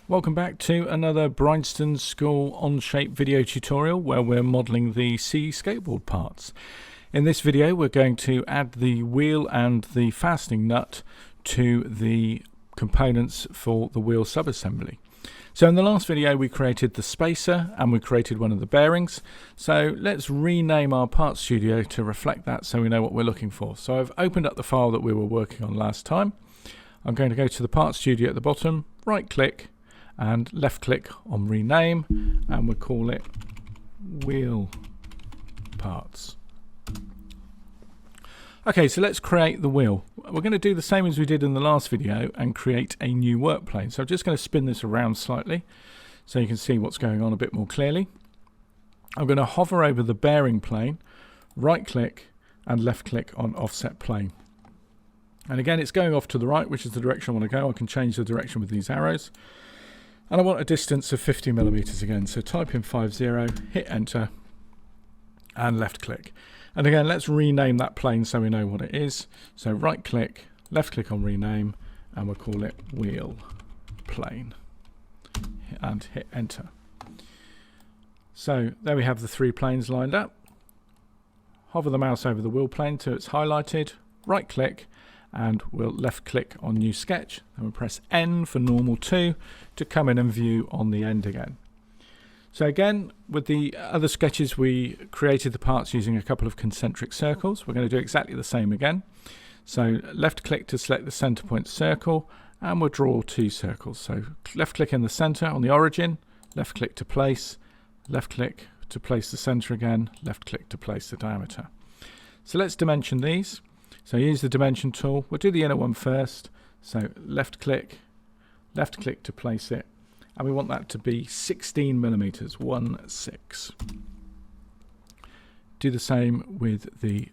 Welcome back to another Bryanston School Onshape video tutorial where we're modelling the C skateboard parts. In this video we're going to add the wheel and the fastening nut to the components for the wheel subassembly. So in the last video we created the spacer and we created one of the bearings. So let's rename our Parts Studio to reflect that so we know what we're looking for. So I've opened up the file that we were working on last time. I'm going to go to the Parts Studio at the bottom, right click and left click on rename, and we'll call it wheel parts. Okay, so let's create the wheel. We're going to do the same as we did in the last video and create a new work plane. So I'm just going to spin this around slightly so you can see what's going on a bit more clearly. I'm going to hover over the bearing plane, right click and left click on offset plane. And again, it's going off to the right, which is the direction I want to go. I can change the direction with these arrows. And I want a distance of 50 millimeters again. So type in 50, hit enter, and left click. And again, let's rename that plane so we know what it is. So right click, left click on rename, and we'll call it wheel plane. And hit enter. So there we have the three planes lined up. Hover the mouse over the wheel plane till it's highlighted, right click, and we'll left click on new sketch, and we'll press N for normal 2 to come in and view on the end again. So again, with the other sketches we created the parts using a couple of concentric circles. We're going to do exactly the same again. So left click to select the center point circle, and we'll draw two circles. So left click in the center on the origin, left click to place, left click to place the center again, left click to place the diameter. So let's dimension these. So use the dimension tool. We'll do the inner one first. So left click to place it. And we want that to be 16 millimeters, 16. Do the same with the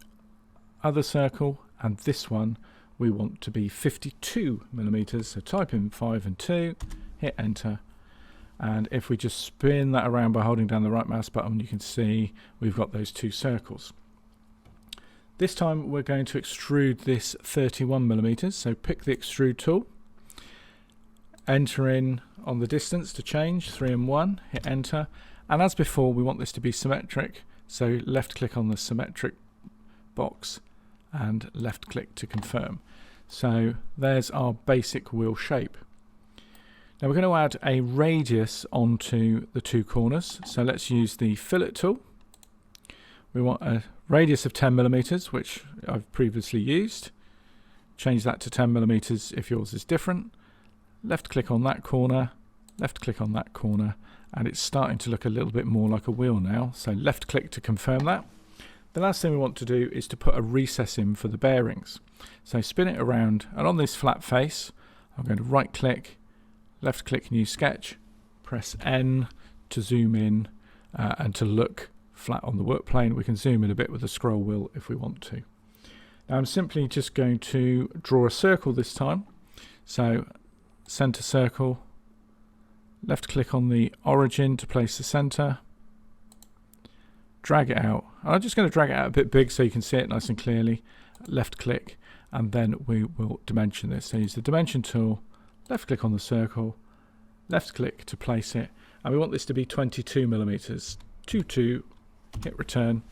other circle. And this one we want to be 52 millimeters. So type in 5 and 2, hit enter. And if we just spin that around by holding down the right mouse button, you can see we've got those two circles. This time we're going to extrude this 31 millimeters, so pick the extrude tool, enter in on the distance to change, 3 and 1, hit enter, and as before we want this to be symmetric, so left click on the symmetric box and left click to confirm. So there's our basic wheel shape. Now we're going to add a radius onto the two corners, so let's use the fillet tool. We want a radius of 10 millimeters, which I've previously used. Change that to 10 millimeters if yours is different. Left click on that corner, left click on that corner, and it's starting to look a little bit more like a wheel now. So left click to confirm that. The last thing we want to do is to put a recess in for the bearings. So spin it around, and on this flat face, I'm going to right click, left click new sketch, press N to zoom in and to look flat on the work plane. We can zoom in a bit with the scroll wheel if we want to. Now I'm simply just going to draw a circle this time. So center circle, left click on the origin to place the center, drag it out. I'm just going to drag it out a bit big so you can see it nice and clearly. Left click, and then we will dimension this. So use the dimension tool, left click on the circle, left click to place it, and we want this to be 22 millimeters. 22, hit return,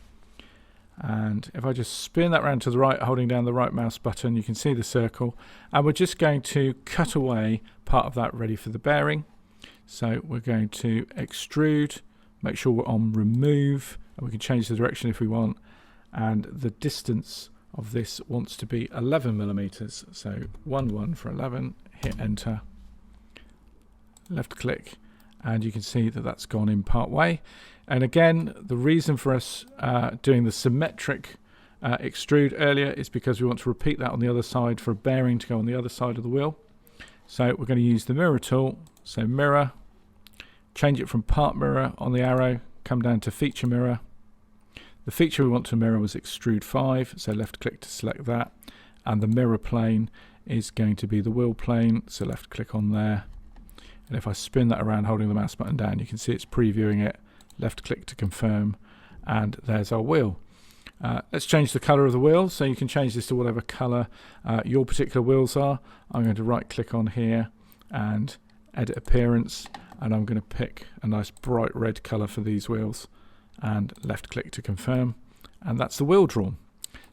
and if I just spin that round to the right holding down the right mouse button, you can see the circle, and we're just going to cut away part of that ready for the bearing. So we're going to extrude, make sure we're on remove, and we can change the direction if we want, and the distance of this wants to be 11 millimeters. So 1 for 11, hit enter, left click, and you can see that that's gone in part way. And again, the reason for us doing the symmetric extrude earlier is because we want to repeat that on the other side for a bearing to go on the other side of the wheel. So we're going to use the mirror tool. So mirror, change it from part mirror on the arrow, come down to feature mirror. The feature we want to mirror was extrude 5, so left click to select that. And the mirror plane is going to be the wheel plane, so left click on there. And if I spin that around holding the mouse button down, you can see it's previewing it. Left click to confirm, and there's our wheel. Let's change the color of the wheel, so you can change this to whatever color your particular wheels are. I'm going to right click on here and edit appearance, and I'm going to pick a nice bright red colour for these wheels and left click to confirm, and that's the wheel drawn.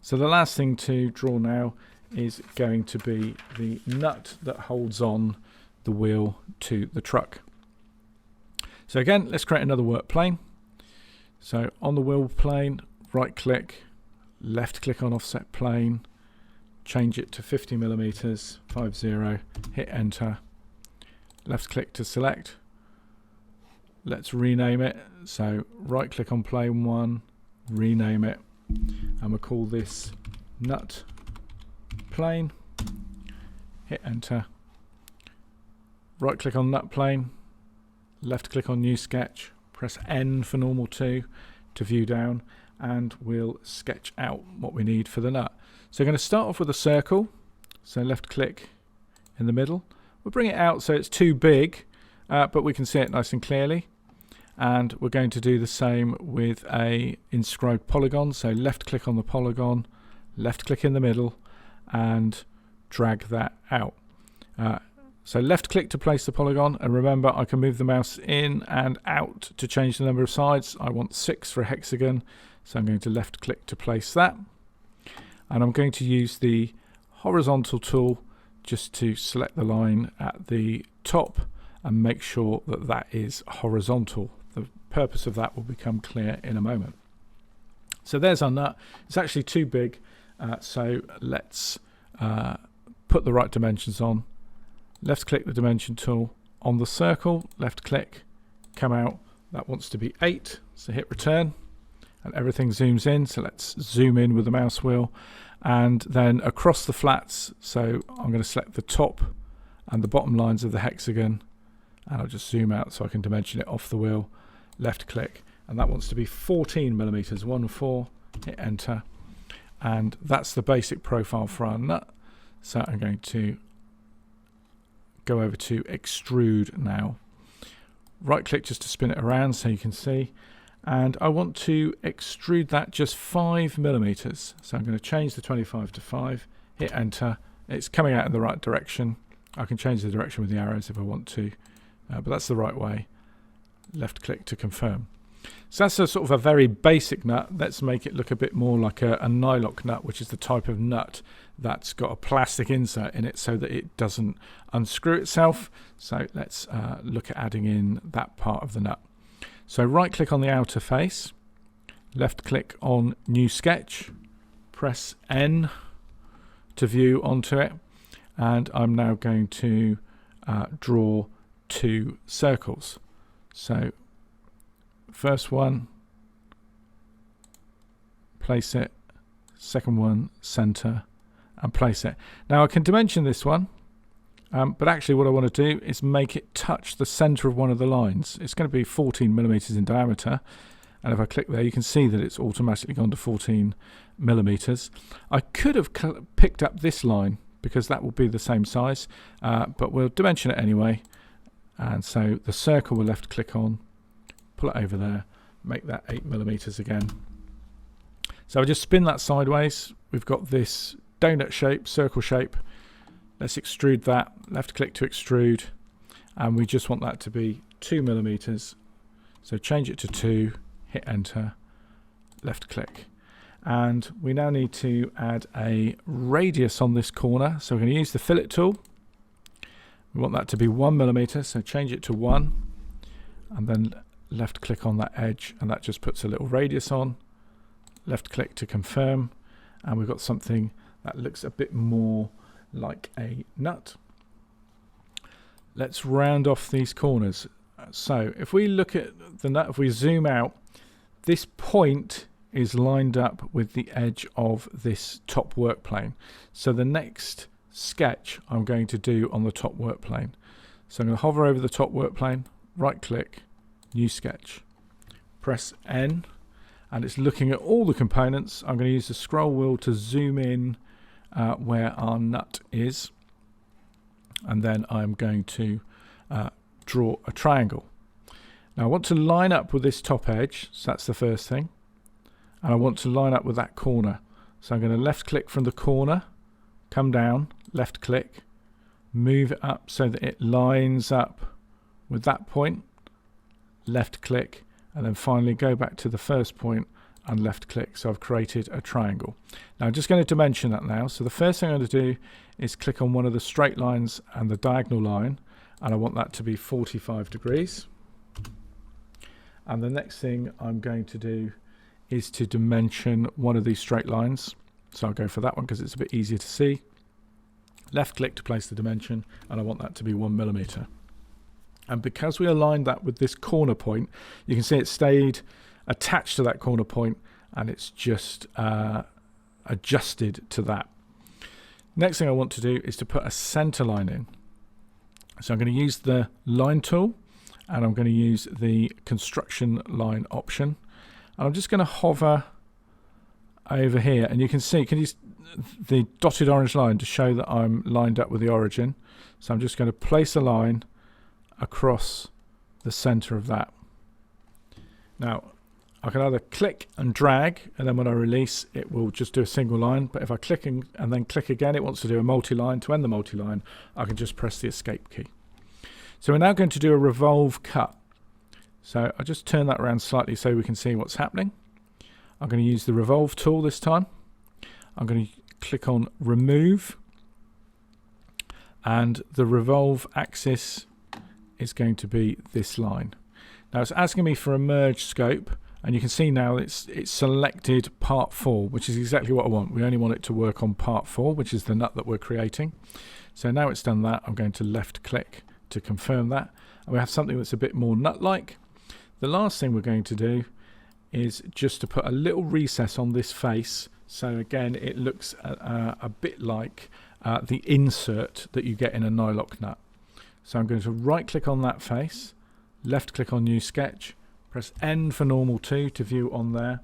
So the last thing to draw now is going to be the nut that holds on the wheel to the truck. So again, let's create another work plane. So on the wheel plane, right click, left click on offset plane, change it to 50 millimeters, 50, hit enter, left click to select. Let's rename it. So right click on plane 1, rename it, and we'll call this nut plane, hit enter, right click on nut plane, left click on new sketch, press N for normal 2 to view down, and we'll sketch out what we need for the nut. So we're going to start off with a circle, so left click in the middle. We'll bring it out so it's too big, but we can see it nice and clearly. And we're going to do the same with a inscribed polygon, so left click on the polygon, left click in the middle, and drag that out. So left click to place the polygon, and remember I can move the mouse in and out to change the number of sides. I want 6 for a hexagon, so I'm going to left click to place that, and I'm going to use the horizontal tool just to select the line at the top and make sure that that is horizontal. The purpose of that will become clear in a moment. So there's our nut. It's actually too big, so let's put the right dimensions on. Left click the dimension tool on the circle, left click, come out. That wants to be 8, so hit return, and everything zooms in. So let's zoom in with the mouse wheel, and then across the flats, so I'm going to select the top and the bottom lines of the hexagon, and I'll just zoom out so I can dimension it off the wheel, left click, and that wants to be 14 millimeters, 14, hit enter, and that's the basic profile for our nut. So I'm going to go over to extrude now. Right click just to spin it around so you can see, and I want to extrude that just 5 millimeters. So I'm going to change the 25 to 5, hit enter. It's coming out in the right direction. I can change the direction with the arrows if I want to, but that's the right way. Left click to confirm. So that's a sort of a very basic nut. Let's make it look a bit more like a nylock nut, which is the type of nut that's got a plastic insert in it so that it doesn't unscrew itself. So let's look at adding in that part of the nut. So right click on the outer face, left click on new sketch, press N to view onto it, and I'm now going to draw 2 circles. So first one, place it, second one, center, and place it. Now I can dimension this one, but actually what I want to do is make it touch the center of one of the lines. It's going to be 14 millimeters in diameter, and if I click there you can see that it's automatically gone to 14 millimeters. I could have picked up this line because that will be the same size, but we'll dimension it anyway. And so the circle we'll left click on, pull it over there, make that 8 millimeters again. So I just spin that sideways. We've got this donut shape, circle shape. Let's extrude that, left click to extrude, and we just want that to be 2 millimeters. So change it to 2, hit enter, left click. And we now need to add a radius on this corner. So we're going to use the fillet tool. We want that to be 1 millimeter, so change it to 1, and then left click on that edge, and that just puts a little radius on. Left click to confirm, and we've got something that looks a bit more like a nut. Let's round off these corners. So if we look at the nut, if we zoom out, this point is lined up with the edge of this top work plane. So the next sketch I'm going to do on the top work plane. So I'm going to hover over the top work plane, right click, new sketch, press N, and it's looking at all the components. I'm going to use the scroll wheel to zoom in where our nut is, and then I'm going to draw a triangle. Now I want to line up with this top edge, so that's the first thing, and I want to line up with that corner. So I'm going to left click from the corner, come down, left click, move it up so that it lines up with that point, left click, and then finally go back to the first point and left click. So I've created a triangle. Now I'm just going to dimension that now. So the first thing I'm going to do is click on one of the straight lines and the diagonal line, and I want that to be 45 degrees. And the next thing I'm going to do is to dimension one of these straight lines. So I'll go for that one because it's a bit easier to see. Left click to place the dimension, and I want that to be 1 millimeter. And because we aligned that with this corner point, you can see it stayed attached to that corner point, and it's just adjusted to that. Next thing I want to do is to put a center line in. So I'm going to use the line tool, and I'm going to use the construction line option. And I'm just going to hover over here, and you can see, the dotted orange line to show that I'm lined up with the origin. So I'm just going to place a line across the center of that. Now I can either click and drag, and then when I release it will just do a single line, but if I click and then click again, it wants to do a multi-line. To end the multi-line, I can just press the escape key. So we're now going to do a revolve cut. So I just turn that around slightly so we can see what's happening. I'm going to use the revolve tool this time. I'm going to click on remove, and the revolve axis is going to be this line. Now it's asking me for a merge scope, and you can see now it's selected part 4, which is exactly what I want. We only want it to work on part 4, which is the nut that we're creating. So now it's done that, I'm going to left click to confirm that, and we have something that's a bit more nut-like. The last thing we're going to do is just to put a little recess on this face, so again it looks a bit like the insert that you get in a nylock nut. So I'm going to right click on that face, left click on new sketch, press N for normal 2 to view on there,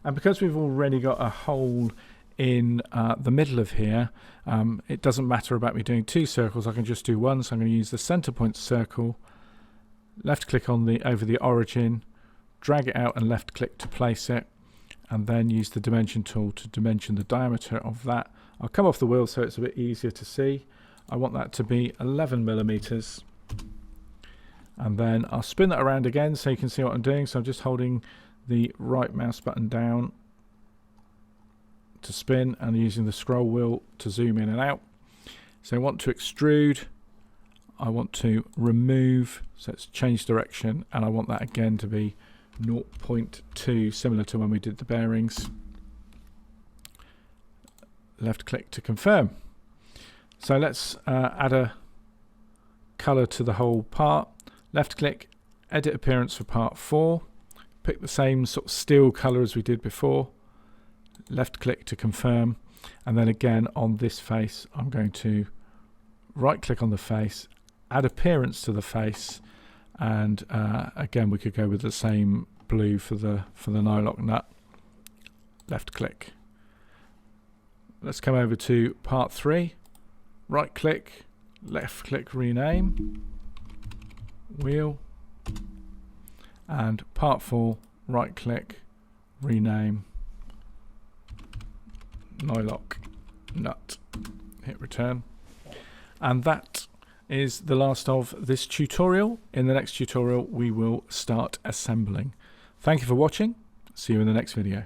and because we've already got a hole in the middle of here, it doesn't matter about me doing 2 circles, I can just do 1. So I'm going to use the center point circle, left click on over the origin, drag it out and left click to place it, and then use the dimension tool to dimension the diameter of that. I'll come off the wheel so it's a bit easier to see. I want that to be 11 millimeters, and then I'll spin that around again so you can see what I'm doing. So I'm just holding the right mouse button down to spin and using the scroll wheel to zoom in and out. So I want to extrude, I want to remove, so it's change direction, and I want that again to be 0.2, similar to when we did the bearings. Left click to confirm. So let's add a color to the whole part. Left click, edit appearance for part 4, pick the same sort of steel color as we did before, left click to confirm, and then again on this face I'm going to right click on the face, add appearance to the face, and again we could go with the same blue for the nylock nut. Left click. Let's come over to part 3, right click, left click, rename wheel, and part 4, right click, rename nylock nut, hit return. And that is the last of this tutorial. In the next tutorial we will start assembling. Thank you for watching. See you in the next video.